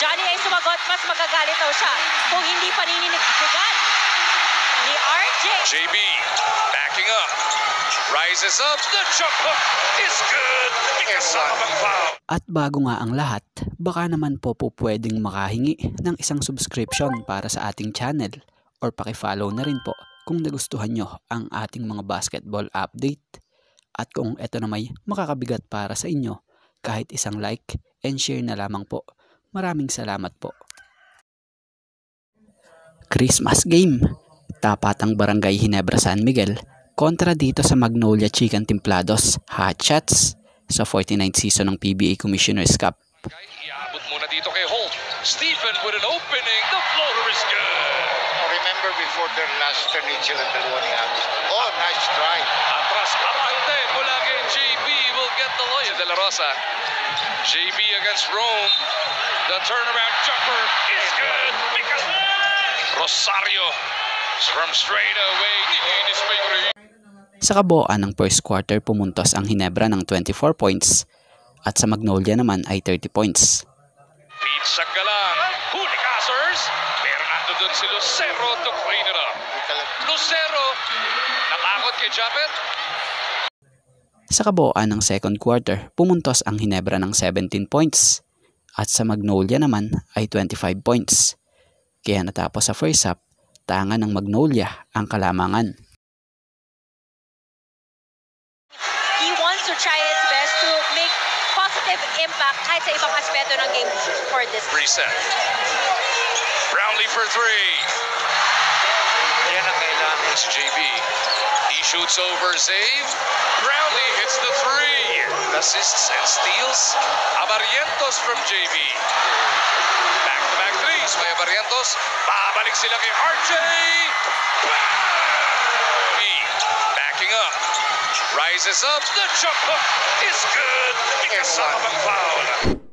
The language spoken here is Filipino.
Johnny ay sumagot, mas magagalit daw siya kung hindi paninindigan ni RJ. JB backing up. Rises up. The jump hook is good. Kasama ang foul. At bago nga ang lahat, baka naman po pwedeng makahingi ng isang subscription para sa ating channel or paki-follow na rin po kung nagustuhan nyo ang ating mga basketball update. At kung ito na may makakabigat para sa inyo, kahit isang like and share na lamang po. Maraming salamat po. Christmas game. Tapatang Barangay Ginebra San Miguel kontra dito sa Magnolia Chicken Templados Hotshots sa 49th season ng PBA Commissioner's Cup. Iabot muna dito kay Holt. Stephen with an opening. The floater is good. Remember before their last turn, Mitchell and dalawa ni Amis. Oh, nice try. Atras abante mula kay JB will get the loy. De La Rosa. JB against Rome. The turnaround jumper is good. Because Rosario from straight away. Nikinis pa yung ring. Sa kabuuan ng first quarter, pumuntos ang Ginebra ng 24 points at sa Magnolia naman ay 30 points. Pizza galang. Huli Casers. Pero nandun dun si Lucero to clean it up. Lucero. Nakakot kay Japet. Sa kabuuan ng second quarter, pumuntos ang Ginebra ng 17 points at sa Magnolia naman ay 25 points. Kaya natapos sa first half, tangan ng Magnolia ang kalamangan. He wants to try his best to make positive impact kahit sa ibang aspeto ng game for this. Reset. Brownlee for three. Yan ang kailangan. It's JB. He shoots over, save. Brownlee hits the three. Assists and steals. Abarrientos from JB. Back-to-back threes by Abarrientos. Babalik sila kay RJ. Backing up. Rises up. The jump hook is good. Kasama ang foul.